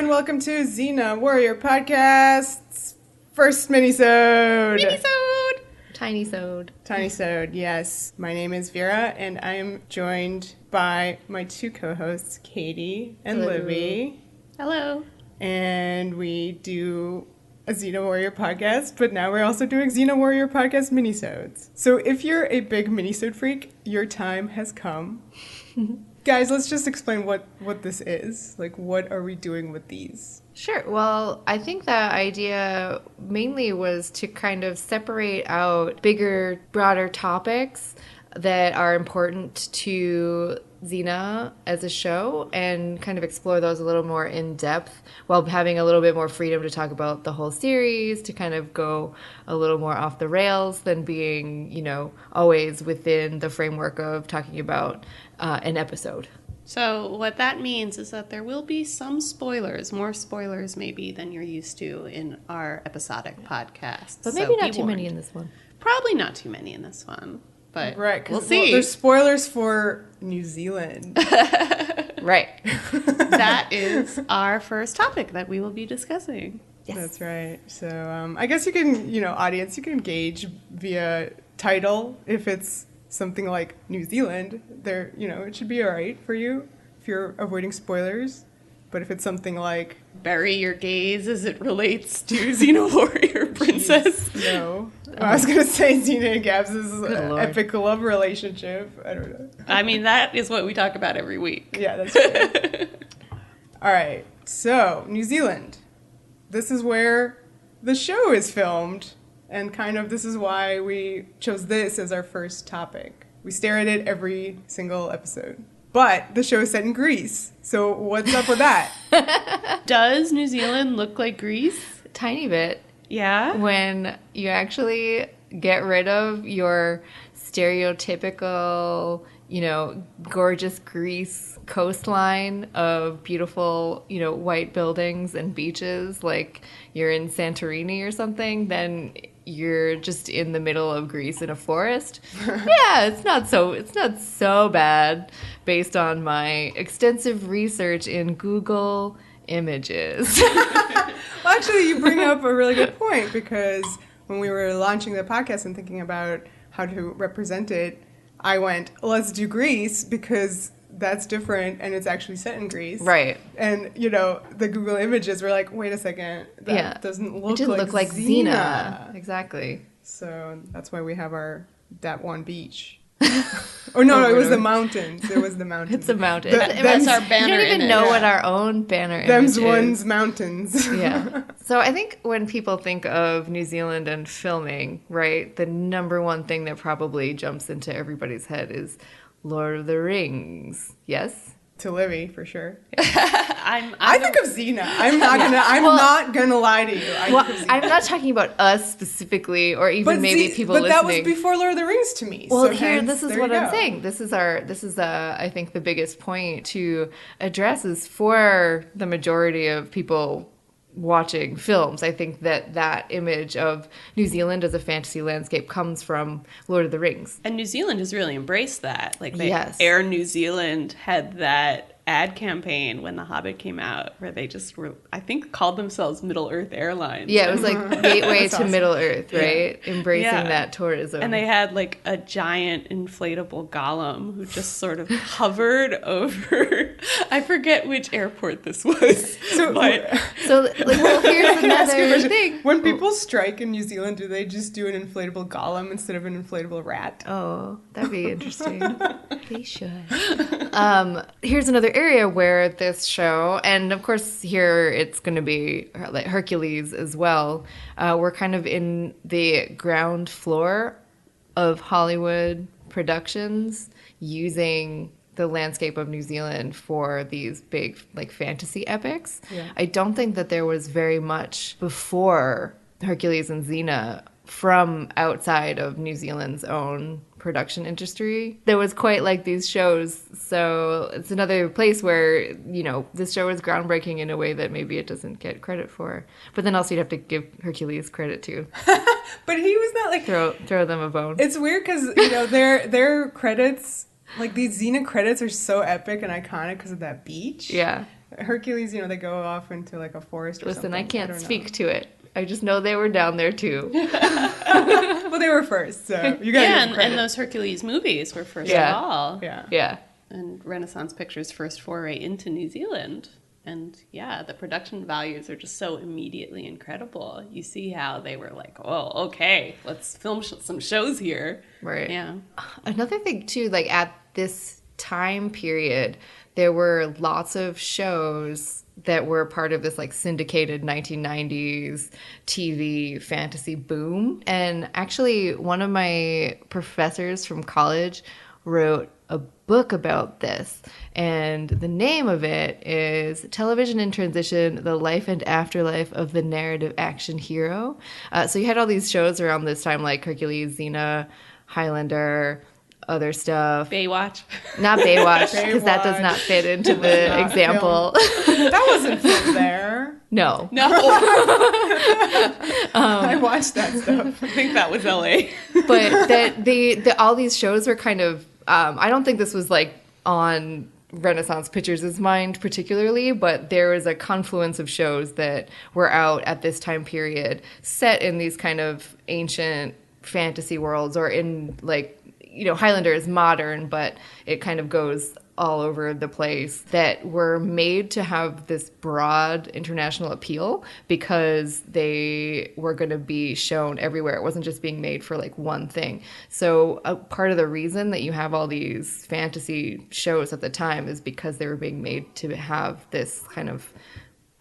and welcome to Xena Warrior Podcast's first minisode. Tiny-sode, yes. My name is Vera, and I am joined by my two co-hosts, Katie and Hello. Livy. Hello. And we do a Xena Warrior podcast, but now we're also doing Xena Warrior Podcast minisodes. So if you're a big minisode freak, your time has come. Guys, let's just explain what this is. Like, what are we doing with these? Sure. Well, I think the idea mainly was to kind of separate out bigger, broader topics that are important to Xena as a show and kind of explore those a little more in depth while having a little bit more freedom to talk about the whole series, to kind of go a little more off the rails than being, always within the framework of talking about an episode. So what that means is that there will be some spoilers, more spoilers maybe than you're used to in our episodic podcast. But maybe not too many in this one. Probably not too many in this one. But right, we'll see. There's spoilers for New Zealand. Right. That is our first topic that we will be discussing. Yes. That's right. So I guess you can, audience, you can engage via title. If it's something like New Zealand, there, it should be all right for you if you're avoiding spoilers. But if it's something like Bury Your Gaze as it relates to Xena Warrior Princess. Geez, no. I was going to say Xena and Gabs' epic love relationship. I don't know. I mean, that is what we talk about every week. Yeah, that's right. All right. So, New Zealand. This is where the show is filmed. And this is why we chose this as our first topic. We stare at it every single episode. But the show is set in Greece. So what's up with that? Does New Zealand look like Greece? Tiny bit. Yeah? When you actually get rid of your stereotypical, gorgeous Greece coastline of beautiful, white buildings and beaches, like you're in Santorini or something, then you're just in the middle of Greece in a forest. Yeah, it's not so bad based on my extensive research in Google Images. Well, actually, you bring up a really good point, because when we were launching the podcast and thinking about how to represent it, I went, let's do Greece, because that's different and it's actually set in Greece. Right. And, the Google Images were like, wait a second, that doesn't look like Xena. Exactly. So that's why we have that one beach. Oh, no, it was the mountains. It's a mountain. That's our banner. You don't even know what our own banner image Them's is. one's mountains. Yeah. So I think when people think of New Zealand and filming, right, the number one thing that probably jumps into everybody's head is Lord of the Rings. Yes? To Livy, for sure. I think of Xena. I'm not gonna lie to you. I'm not talking about us specifically, or even people listening. But that was before Lord of the Rings to me. Well, so this is what I'm saying. This is I think the biggest point to address is for the majority of people watching films. I think that image of New Zealand as a fantasy landscape comes from Lord of the Rings. And New Zealand has really embraced that. Like, Air New Zealand had that ad campaign when The Hobbit came out, where they just were, I think, called themselves Middle Earth Airlines. Yeah, it was like gateway to awesome. Middle Earth, right? Yeah. Embracing that tourism. And they had like a giant inflatable golem who just sort of hovered over, I forget which airport this was. Here's another thing. When people strike in New Zealand, do they just do an inflatable golem instead of an inflatable rat? Oh, that'd be interesting. They should. Here's another area where this show, and of course here it's going to be like Hercules as well, we're kind of in the ground floor of Hollywood productions using the landscape of New Zealand for these big like fantasy epics. Yeah. I don't think that there was very much before Hercules and Xena from outside of New Zealand's own production industry. There was quite like these shows, so it's another place where, this show is groundbreaking in a way that maybe it doesn't get credit for. But then also you'd have to give Hercules credit too. But he was not like... Throw them a bone. It's weird because, their credits, like these Xena credits are so epic and iconic because of that beach. Yeah. Hercules, they go off into like a forest or something. Listen, I can't don't speak to it. I just know they were down there too. Well, they were first, so you got and those Hercules movies were first of all. Yeah. And Renaissance Pictures' first foray into New Zealand. And yeah, the production values are just so immediately incredible. You see how they were like, oh, okay, let's film some shows here. Right. Yeah. Another thing too, like at this time period, there were lots of shows that were part of this like syndicated 1990s TV fantasy boom. And actually one of my professors from college wrote a book about this, and the name of it is Television in Transition: The Life and Afterlife of the Narrative Action Hero. So you had all these shows around this time like Hercules, Xena, Highlander, other stuff. Baywatch. Not Baywatch, because that does not fit into the example. That wasn't filmed there. No. I watched that stuff. I think that was LA. But that all these shows were kind of, I don't think this was like on Renaissance Pictures' mind particularly, but there was a confluence of shows that were out at this time period set in these kind of ancient fantasy worlds, or in like, Highlander is modern, but it kind of goes all over the place, that were made to have this broad international appeal because they were going to be shown everywhere. It wasn't just being made for like one thing. So a part of the reason that you have all these fantasy shows at the time is because they were being made to have this kind of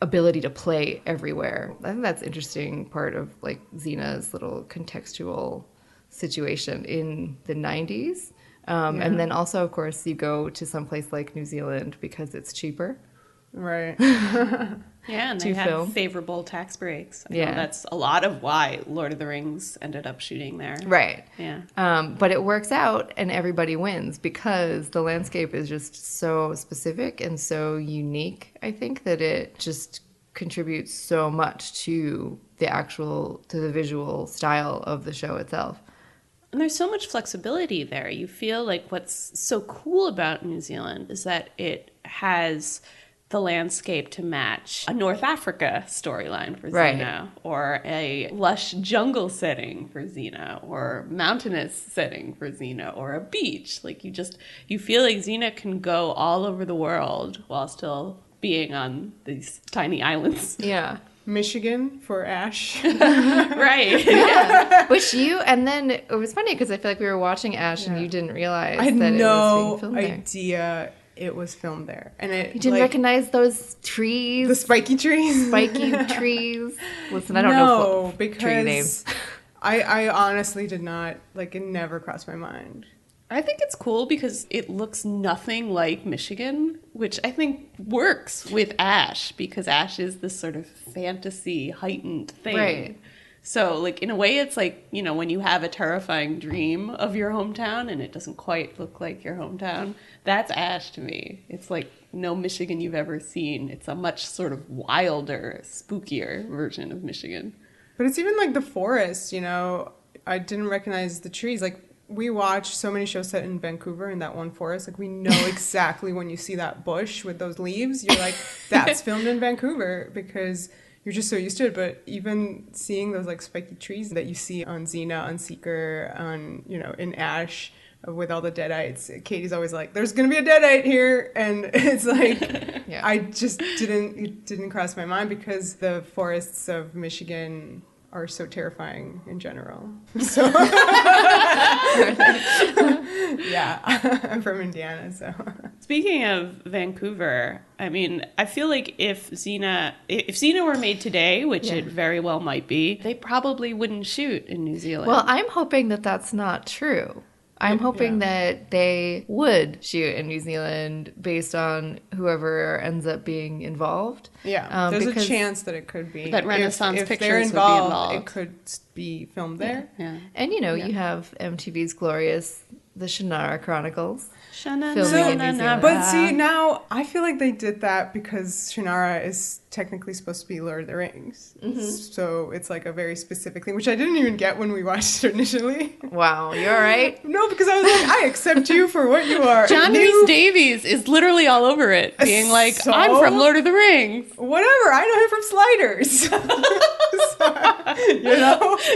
ability to play everywhere. I think that's interesting part of like Xena's little contextual situation in the 90s. And then also, of course, you go to some place like New Zealand because it's cheaper. Right. Yeah, and they have film. favorable tax breaks. I know that's a lot of why Lord of the Rings ended up shooting there. Right. Yeah. But it works out and everybody wins because the landscape is just so specific and so unique. I think that it just contributes so much to the visual style of the show itself. And there's so much flexibility there. You feel like what's so cool about New Zealand is that it has the landscape to match a North Africa storyline for Xena, or a lush jungle setting for Xena, or mountainous setting for Xena, or a beach. Like you feel like Xena can go all over the world while still being on these tiny islands. Yeah. Michigan for Ash. Right. Yeah. And then it was funny because I feel like we were watching Ash and you didn't realize I had that no it was being filmed there. idea it was filmed there. And You didn't recognize those trees? The spiky trees? Spiky trees? Listen, I don't know tree names. I honestly did not, it never crossed my mind. I think it's cool because it looks nothing like Michigan, which I think works with Ash, because Ash is this sort of fantasy heightened thing. Right. So, in a way, it's like, when you have a terrifying dream of your hometown and it doesn't quite look like your hometown, that's Ash to me. It's like no Michigan you've ever seen. It's a much sort of wilder, spookier version of Michigan. But it's even like the forest, I didn't recognize the trees. We watch so many shows set in Vancouver in that one forest. We know exactly when you see that bush with those leaves, you're like, that's filmed in Vancouver, because you're just so used to it. But even seeing those spiky trees that you see on Xena, on Seeker, on, in Ash with all the deadites, Katie's always like, there's going to be a deadite here. And it's I just it didn't cross my mind because the forests of Michigan are so terrifying in general. So yeah, I'm from Indiana, so. Speaking of Vancouver, I feel like if Xena were made today, which it very well might be, they probably wouldn't shoot in New Zealand. Well, I'm hoping that that's not true. I'm hoping that they would shoot in New Zealand based on whoever ends up being involved. Yeah, there's a chance that it could be. That Renaissance if Pictures they're would be involved. It could be filmed there. Yeah. And, you have MTV's glorious The Shannara Chronicles. Filming in New Zealand. But see, now I feel like they did that because Shannara is technically supposed to be Lord of the Rings. So it's like a very specific thing, which I didn't even get when we watched it initially. Wow, you all right? No, because I was like, I accept you for what you are. John Rhys Davies is literally all over it, being like, So? I'm from Lord of the Rings. Whatever, I know him from Sliders.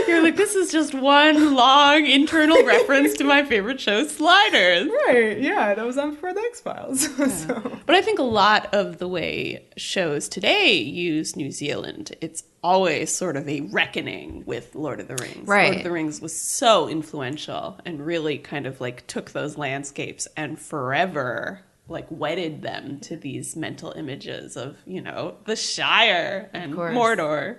You're like, this is just one long internal reference to my favorite show, Sliders. Right, yeah, that was on for the X-Files. So. But I think a lot of the way shows today use New Zealand, it's always sort of a reckoning with Lord of the Rings. Right. Lord of the Rings was so influential and really kind of like took those landscapes and forever like wedded them to these mental images of, you know, the Shire and Mordor.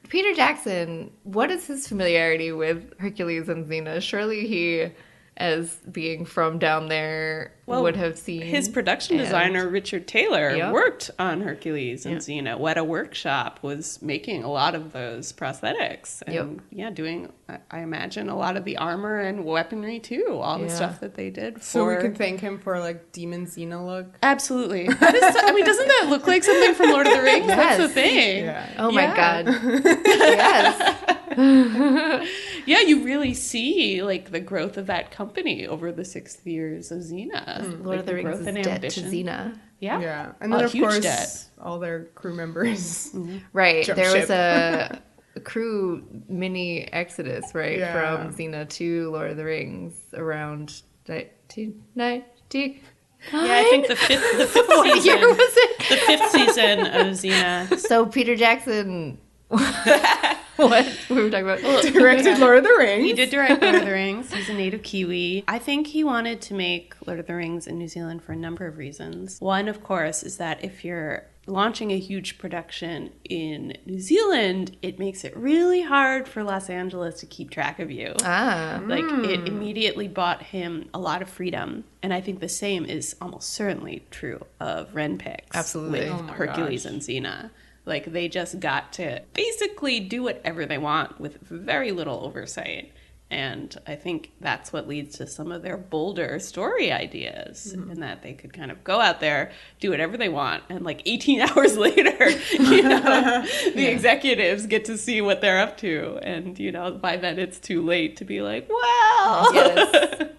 Peter Jackson, what is his familiarity with Hercules and Xena? Surely he, as being from down there, would have seen... His production designer, Richard Taylor, worked on Hercules and Xena. Weta Workshop was making a lot of those prosthetics. And doing, I imagine, a lot of the armor and weaponry too. All the stuff that they did for... So we can thank him for like Demon Xena look? Absolutely. That is, I mean, doesn't that look like something from Lord of the Rings? Yes. That's the thing. Yeah. Oh my God. Yes. Yeah, you really see like the growth of that company over the 6 years of Xena. Lord of the Rings is debt to Xena. Yeah. Yeah. And then, of huge course, debt. all their crew members. Right. Jump There ship. was a crew mini exodus, right, from Xena to Lord of the Rings around 1990. Yeah, I think the fifth What season. year was it? The 5th season of Xena. So Peter Jackson... What? We were talking about... Directed Lord of the Rings. He did direct Lord of the Rings. He's a native Kiwi. I think he wanted to make Lord of the Rings in New Zealand for a number of reasons. One, of course, is that if you're launching a huge production in New Zealand, it makes it really hard for Los Angeles to keep track of you. Like, it immediately bought him a lot of freedom. And I think the same is almost certainly true of Renpix. Absolutely. With Hercules and Xena. Like, they just got to basically do whatever they want with very little oversight. And I think that's what leads to some of their bolder story ideas, in that they could kind of go out there, do whatever they want, and like 18 hours later, you know, the executives get to see what they're up to. And, you know, by then it's too late to be like, well. Yes.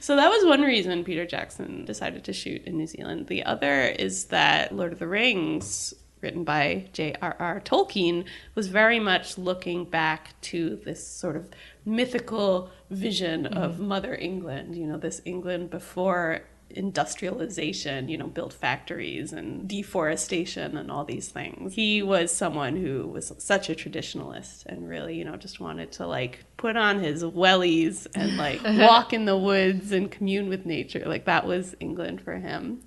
So that was one reason Peter Jackson decided to shoot in New Zealand. The other is that Lord of the Rings, written by J.R.R. Tolkien, was very much looking back to this sort of mythical vision of Mother England, you know, this England before industrialization, you know, built factories and deforestation and all these things. He was someone who was such a traditionalist and really, you know, just wanted to like put on his wellies and like walk in the woods and commune with nature. Like that was England for him.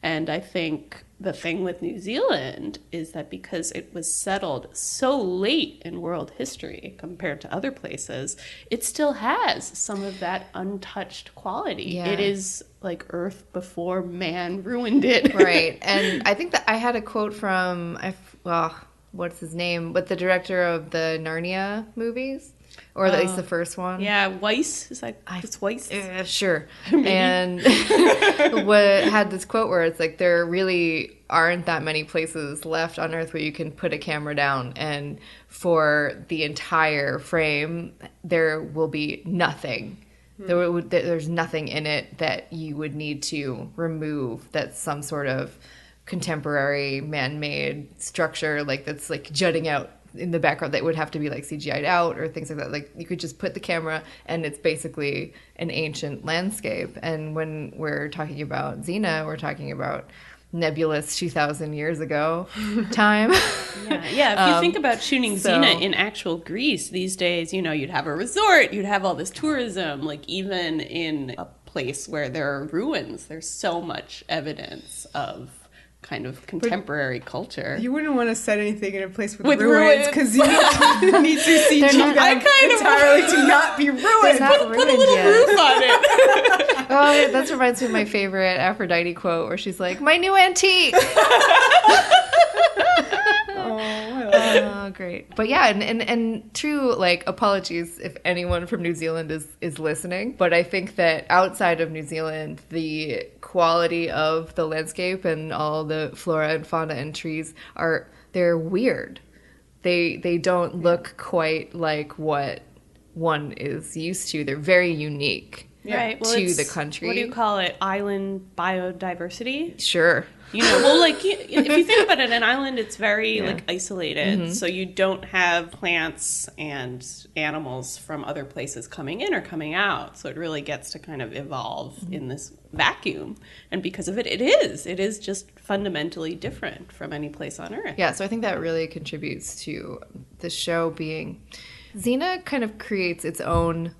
And I think the thing with New Zealand is that because it was settled so late in world history compared to other places, it still has some of that untouched quality. Yeah. It is like Earth before man ruined it. Right. And I think that I had a quote from, what's his name? But the director of the Narnia movies. Or at least the first one. Yeah, Weiss. Is that it's Weiss? Sure. And what had this quote where it's like, there really aren't that many places left on Earth where you can put a camera down and for the entire frame, there will be nothing. There's nothing in it that you would need to remove that's some sort of contemporary man-made structure like that's like jutting out in the background that would have to be like CGI'd out or things like that. Like you could just put the camera and it's basically an ancient landscape. And when we're talking about Xena, we're talking about nebulous 2,000 years ago time. Yeah. If you think about shooting Xena in actual Greece these days, you know, you'd have a resort, you'd have all this tourism, like even in a place where there are ruins, there's so much evidence of kind of contemporary culture. You wouldn't want to set anything in a place with ruins because you need to CG them entirely to not be ruined. Put a little roof on it. Oh, that reminds me of my favorite Aphrodite quote where she's like, "My new antique." Oh, I love Oh, great. But yeah, and true, like, apologies if anyone from New Zealand is listening. But I think that outside of New Zealand, the quality of the landscape and all the flora and fauna and trees they're weird. They don't look quite like what one is used to. They're very unique. Right. Well, to the country. What do you call it? Island biodiversity? Sure. You know, well, like, if you think about it, an island, it's very, like, isolated. So you don't have plants and animals from other places coming in or coming out. So it really gets to kind of evolve in this vacuum. And because of it, it is just fundamentally different from any place on Earth. Yeah, so I think that really contributes to the show being... Xena kind of creates its own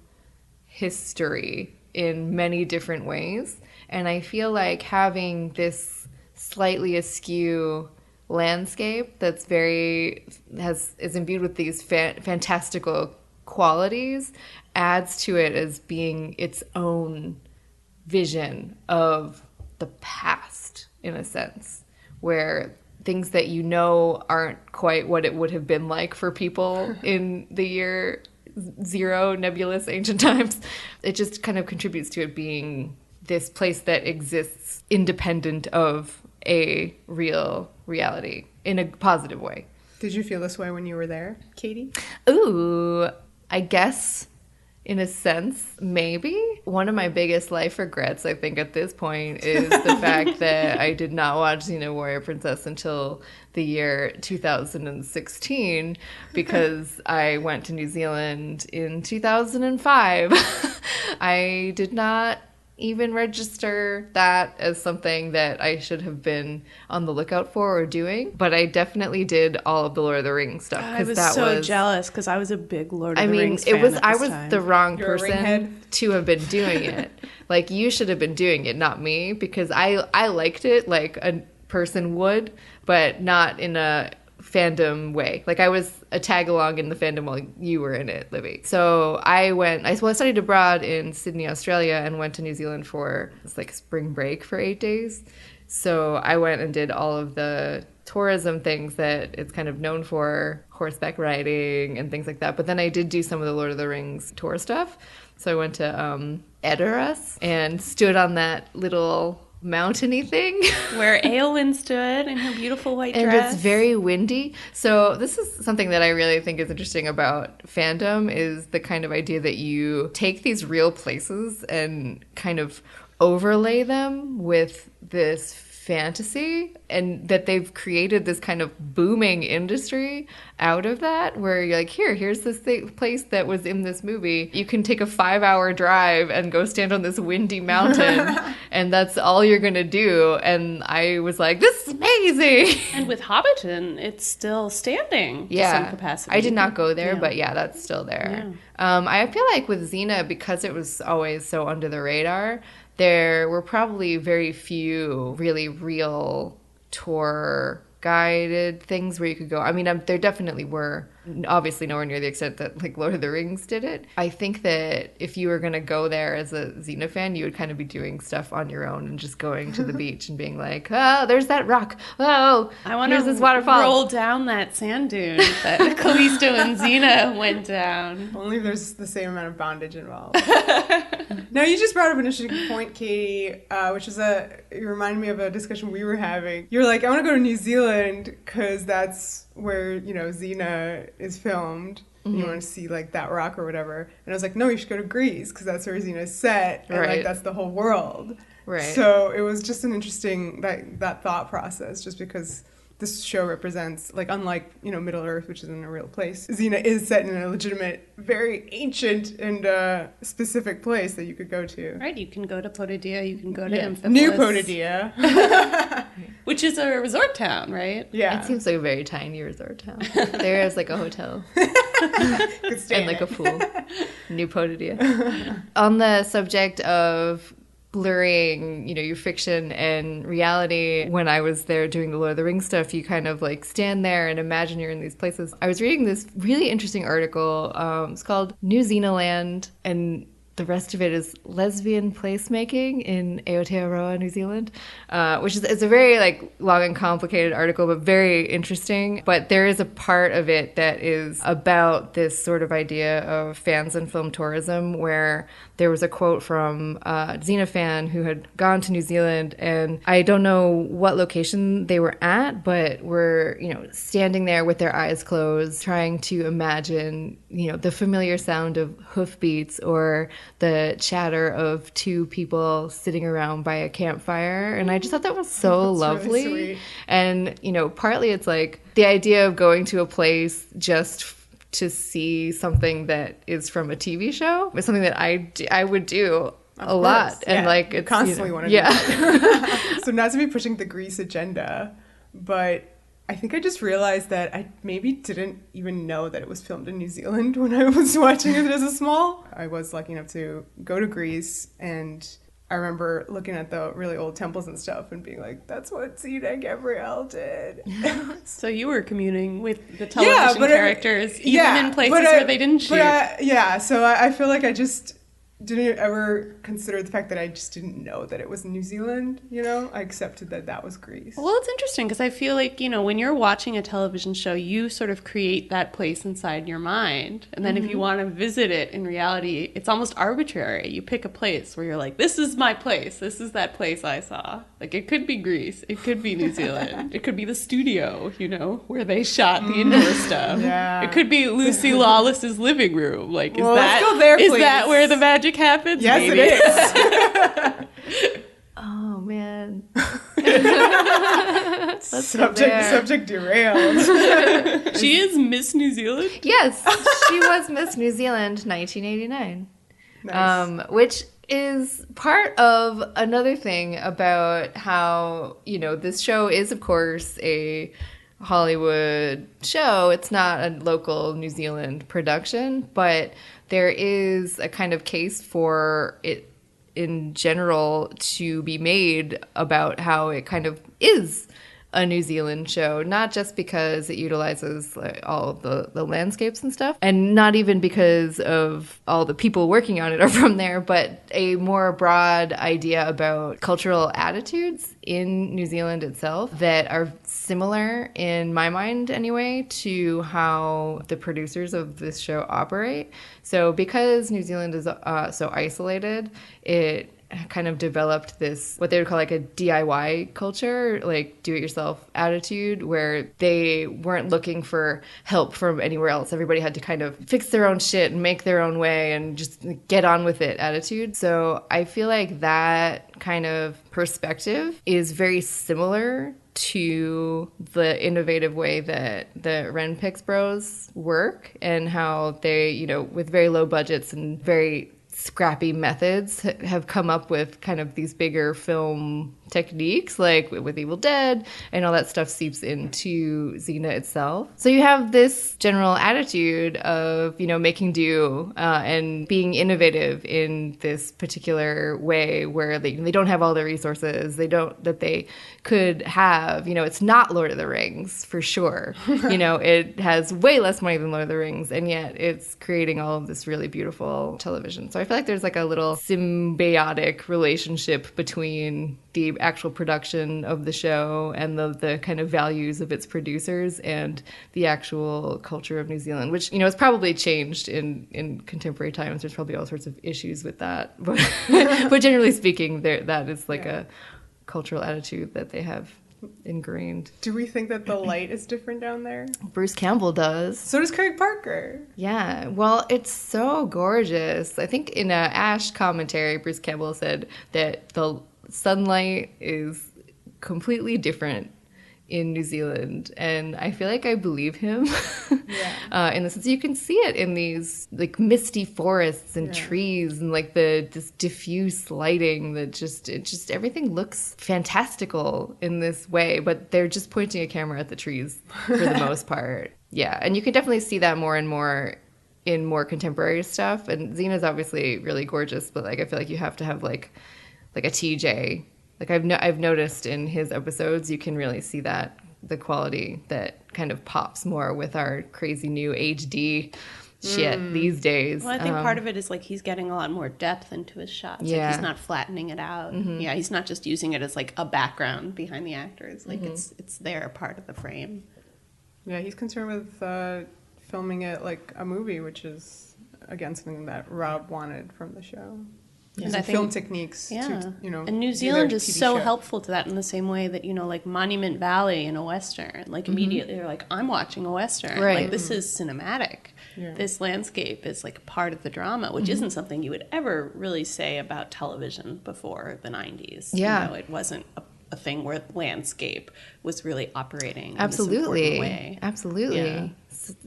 history in many different ways, and I feel like having this slightly askew landscape that's is imbued with these fantastical qualities adds to it as being its own vision of the past, in a sense, where things that you know aren't quite what it would have been like for people in the year zero, nebulous ancient times. It just kind of contributes to it being this place that exists independent of a real reality in a positive way. Did you feel this way when you were there, Katie? Ooh, I guess in a sense, maybe. One of my biggest life regrets, I think, at this point is the fact that I did not watch Xena Warrior Princess until the year 2016 because I went to New Zealand in 2005. I did not even register that as something that I should have been on the lookout for or doing. But I definitely did all of the Lord of the Rings stuff. I was so jealous because I was a big Lord of the Rings fan. I was the wrong person to have been doing it. Like, you should have been doing it, not me, because I liked it like a person would, but not in a fandom way. Like, I was a tag along in the fandom while you were in it, Livy. So I studied abroad in Sydney, Australia, and went to New Zealand for like spring break for 8 days. So I went and did all of the tourism things that it's kind of known for, horseback riding and things like that. But then I did do some of the Lord of the Rings tour stuff. So I went to Edoras and stood on that little mountainy thing where Eowyn stood in her beautiful white dress. And it's very windy. So this is something that I really think is interesting about fandom, is the kind of idea that you take these real places and kind of overlay them with this fantasy, and that they've created this kind of booming industry out of that, where you're like, here's this place that was in this movie. You can take a 5-hour drive and go stand on this windy mountain and that's all you're gonna do. And I was like, this is amazing. And with Hobbiton, it's still standing to some capacity. I did not go there, but yeah, that's still there. I feel like with Xena, because it was always so under the radar, there were probably very few really real tour guided things where you could go. I mean, there definitely were, obviously nowhere near the extent that like Lord of the Rings did it. I think that if you were going to go there as a Xena fan, you would kind of be doing stuff on your own and just going to the beach and being like, oh, there's that rock. Oh, I want to this waterfall. Roll down that sand dune that Callisto and Xena went down. Only if there's the same amount of bondage involved. No, you just brought up an interesting point, Katie, which is it reminded me of a discussion we were having. You were like, I want to go to New Zealand because that's where, Xena is filmed. You want to see like that rock or whatever. And I was like, no, you should go to Greece because that's where Xena is set, and like that's the whole world. Right. So it was just an interesting that thought process, just because this show represents, like, unlike, Middle Earth, which isn't a real place, Xena is set in a legitimate, very ancient and specific place that you could go to. Right, you can go to Potidaea, you can go to Amphipolis. New Potidaea. Which is a resort town, right? Yeah. It seems like a very tiny resort town. There is, like, a hotel. And, like, a pool. New Potidaea. On the subject of blurring, your fiction and reality, when I was there doing the Lord of the Rings stuff, you kind of like stand there and imagine you're in these places. I was reading this really interesting article. It's called New Xenaland, and the rest of it is lesbian placemaking in Aotearoa, New Zealand, which is it's a very like long and complicated article, but very interesting. But there is a part of it that is about this sort of idea of fans and film tourism, where there was a quote from a Xena fan who had gone to New Zealand, and I don't know what location they were at, but were, you know, standing there with their eyes closed, trying to imagine, you know, the familiar sound of hoofbeats or the chatter of two people sitting around by a campfire. And I just thought that was so lovely. Really sweet. And, you know, partly it's like the idea of going to a place just to see something that is from a TV show is something that I would do a lot. And like you it's constantly want to do that. So not to be pushing the Greece agenda, but I think I just realized that I maybe didn't even know that it was filmed in New Zealand when I was watching it as a small. I was lucky enough to go to Greece, and I remember looking at the really old temples and stuff and being like, that's what Xena and Gabrielle did. So you were communing with the television characters, even in places where they didn't shoot. So I feel like I just didn't ever consider the fact that I just didn't know that it was New Zealand, you know? I accepted that that was Greece. Well, it's interesting because I feel like, you know, when you're watching a television show, you sort of create that place inside your mind. And then if you want to visit it in reality, it's almost arbitrary. You pick a place where you're like, this is my place. This is that place I saw. Like, it could be Greece. It could be New Zealand. It could be the studio, you know, where they shot the indoor stuff. Yeah. It could be Lucy Lawless's living room. Like, let's go there, is please. that where the magic happens? Yes, Maybe. it is. oh man. Subject derailed. She is Miss New Zealand? Yes, she was Miss New Zealand 1989. Nice. Which is part of another thing about how, you know, this show is, of course, a Hollywood show. It's not a local New Zealand production, but there is a kind of case for it in general to be made about how it kind of is a New Zealand show, not just because it utilizes like, all of the landscapes and stuff, and not even because of all the people working on it are from there, but a more broad idea about cultural attitudes in New Zealand itself that are similar, in my mind anyway, to how the producers of this show operate. So because New Zealand is so isolated, it kind of developed this, what they would call like a DIY culture, like do-it-yourself attitude, where they weren't looking for help from anywhere else. Everybody had to kind of fix their own shit and make their own way and just get on with it attitude. So I feel like that kind of perspective is very similar to the innovative way that the Renpix Bros work, and how they, you know, with very low budgets and very scrappy methods have come up with kind of these bigger film techniques, like with Evil Dead, and all that stuff seeps into Xena itself. So you have this general attitude of, you know, making do and being innovative in this particular way where they don't have all the resources that they could have. You know, it's not Lord of the Rings for sure. You know, it has way less money than Lord of the Rings, and yet it's creating all of this really beautiful television. So I feel like there's like a little symbiotic relationship between the actual production of the show and the kind of values of its producers and the actual culture of New Zealand, which, you know, has probably changed in contemporary times. There's probably all sorts of issues with that. But, but generally speaking, that is like a cultural attitude that they have ingrained. Do we think that the light is different down there? Bruce Campbell does. So does Craig Parker. Yeah, well, it's so gorgeous. I think in a Ash commentary, Bruce Campbell said that the sunlight is completely different in New Zealand, and I feel like I believe him. In the sense you can see it in these like misty forests and trees and like this diffuse lighting that just everything looks fantastical in this way, but they're just pointing a camera at the trees for the most part. Yeah, and you can definitely see that more and more in more contemporary stuff. And Xena's obviously really gorgeous, but like I feel like you have to have like a TJ. Like I've noticed in his episodes, you can really see that the quality that kind of pops more with our crazy new HD shit these days. Well, I think part of it is like he's getting a lot more depth into his shots. Yeah. Like he's not flattening it out. Yeah, he's not just using it as like a background behind the actors. Like it's there, part of the frame. Yeah, he's concerned with filming it like a movie, which is, again, something that Rob wanted from the show. And Some I think, film techniques to, and New do Zealand their is TV so show. helpful to that in the same way that, like Monument Valley in a Western, like immediately they're like, I'm watching a Western. Right. Like this is cinematic. Yeah. This landscape is like part of the drama, which isn't something you would ever really say about television before the 90s. Yeah. It wasn't a thing where landscape was really operating in this Absolutely. important way. Absolutely. Yeah.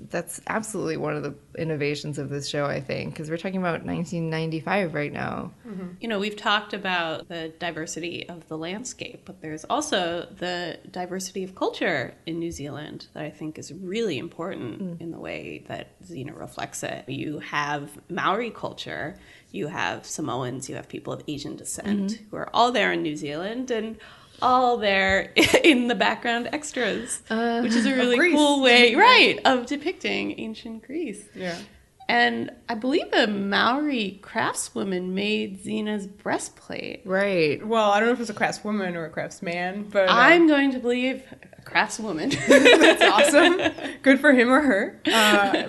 That's absolutely one of the innovations of this show, I think, because we're talking about 1995 right now. We've talked about the diversity of the landscape, but there's also the diversity of culture in New Zealand that I think is really important in the way that Xena reflects it. You have Maori culture, you have Samoans, you have people of Asian descent who are all there in New Zealand, and all there in the background extras, which is a really cool way, right, of depicting ancient Greece. Yeah. And I believe a Maori craftswoman made Xena's breastplate. Right. Well, I don't know if it's a craftswoman or a craftsman, but I'm going to believe a craftswoman. that's awesome. Good for him or her.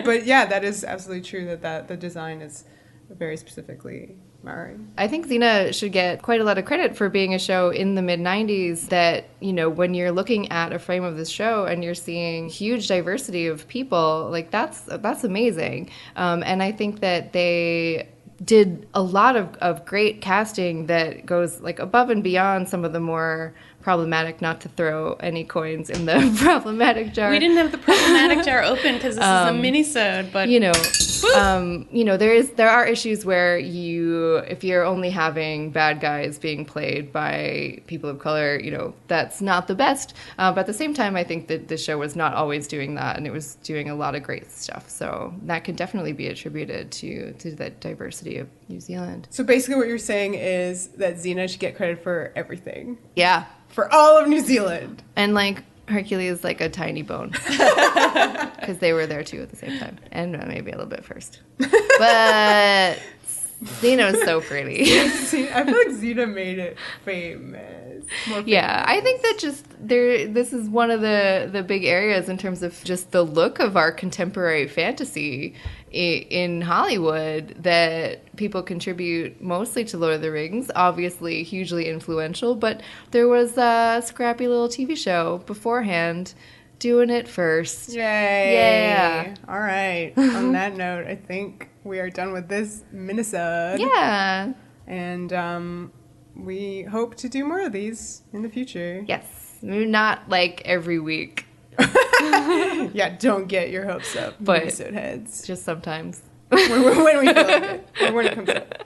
But yeah, that is absolutely true that the design is very specifically Maori. I think Xena should get quite a lot of credit for being a show in the mid-90s that, when you're looking at a frame of this show and you're seeing huge diversity of people, like that's amazing. And I think that they did a lot of great casting that goes like above and beyond some of the more problematic, not to throw any coins in the problematic jar. We didn't have the problematic jar open because this is a minisode, but there are issues where if you're only having bad guys being played by people of color, that's not the best. But at the same time, I think that the show was not always doing that, and it was doing a lot of great stuff. So that can definitely be attributed to that diversity of New Zealand. So basically what you're saying is that Xena should get credit for everything. Yeah. For all of New Zealand. And like Hercules, like a tiny bone. Because they were there too at the same time. And maybe a little bit first. But Xena is so pretty. See, I feel like Xena made it famous. Yeah, I think that this is one of the big areas in terms of just the look of our contemporary fantasy in Hollywood that people contribute mostly to Lord of the Rings, obviously hugely influential, but there was a scrappy little TV show beforehand doing it first. Yay. Yeah. All right. On that note, I think we are done with this minisode. Yeah. And we hope to do more of these in the future. Yes. Maybe not like every week. Yeah, don't get your hopes up, But minisode heads. just sometimes. when we feel like it, or when it comes up.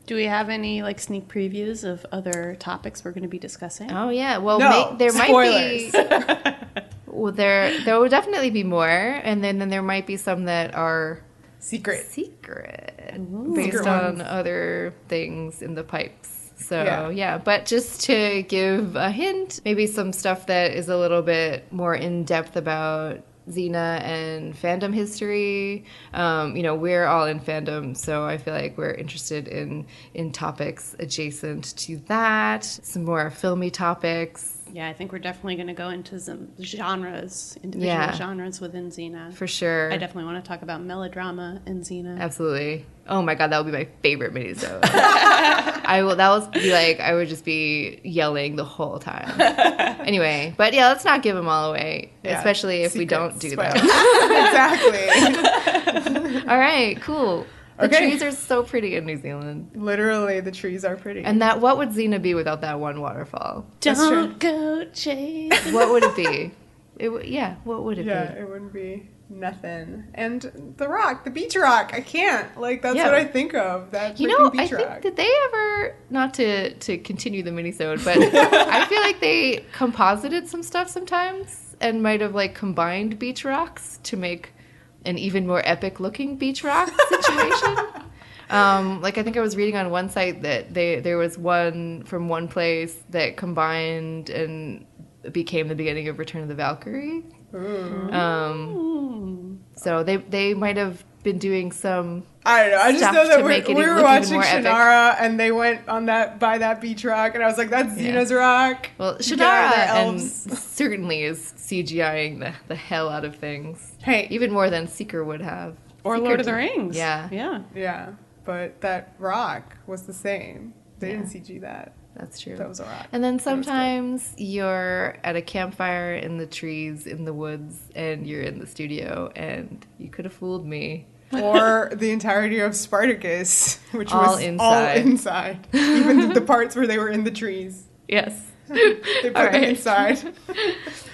do we have any like sneak previews of other topics we're going to be discussing? Oh yeah. Well, No, there spoilers. might be. Well, there will definitely be more, and then there might be some that are Secret. based Secret on ones. other things in the pipes. So yeah, but just to give a hint, maybe some stuff that is a little bit more in depth about Xena and fandom history. We're all in fandom, so I feel like we're interested in topics adjacent to that. Some more filmy topics. Yeah, I think we're definitely going to go into some genres, individual genres within Xena. For sure. I definitely want to talk about melodrama in Xena. Absolutely. Oh my god, that would be my favorite minisode. I would just be yelling the whole time. Anyway, but yeah, let's not give them all away, especially if we don't do them. Exactly. All right, cool. The Okay. trees are so pretty in New Zealand. Literally, the trees are pretty. And what would Xena be without that one waterfall? That's true. Don't go chase. What would it be? What would it be? It wouldn't be nothing. And the rock, the beach rock, I can't. Like, that's Yeah. what I think of. That You freaking know, beach I think, rock. did they ever, not to continue the minisode, but I feel like they composited some stuff sometimes and might have, like, combined beach rocks to make an even more epic-looking beach rock situation. I think I was reading on one site that there was one from one place that combined and became the beginning of Return of the Valkyrie. So they might have been doing some. I don't know. I just stuff know that to make it we look were even watching more epic. Shannara, and they went on by that beach rock, and I was like, "That's Xena's rock." Well, You get out of there, Shannara and elves. certainly is CGIing the hell out of things. Hey. Even more than Seeker would have. Or Seeker Lord of the did- Rings. Yeah, Yeah. Yeah, but that rock was the same. They Yeah. didn't CG that. that's true. That was a rock. And then That was good. sometimes you're at a campfire in the trees in the woods, and you're in the studio, and you could have fooled me. Or the entirety of Spartacus, which All was inside. all inside. Even the parts where they were in the trees. Yes. They put All them right. inside.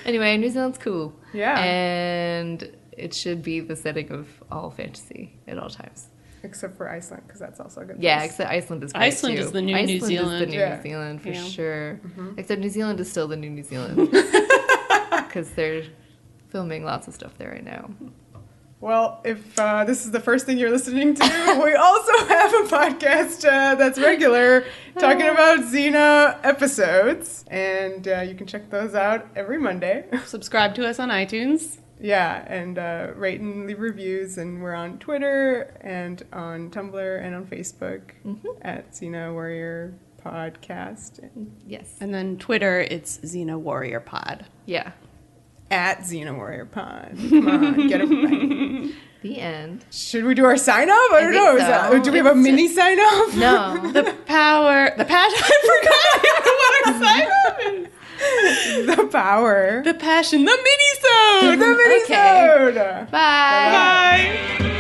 Anyway, New Zealand's cool. Yeah. And it should be the setting of all fantasy at all times. Except for Iceland, because that's also a good Yeah, place. except Iceland is great Iceland too. is the new New Iceland is Zealand. the new Yeah. New Zealand for Yeah. sure. Mm-hmm. Except New Zealand is still the new New Zealand. Because they're filming lots of stuff there right now. Well, if this is the first thing you're listening to, we also have a podcast that's regular talking about Xena episodes. And you can check those out every Monday. Subscribe to us on iTunes. Yeah, and rate and leave reviews. And we're on Twitter and on Tumblr and on Facebook at Xena Warrior Podcast. Yes. And then Twitter, it's Xena Warrior Pod. Yeah. At Xena Warrior Pod. Come on, get it right. The end. Should we do our sign off? I don't think know. so. Do we have a mini sign off? No. The passion. I forgot what our sign off is. The power. The passion. The minisode. The minisode. Bye. Bye.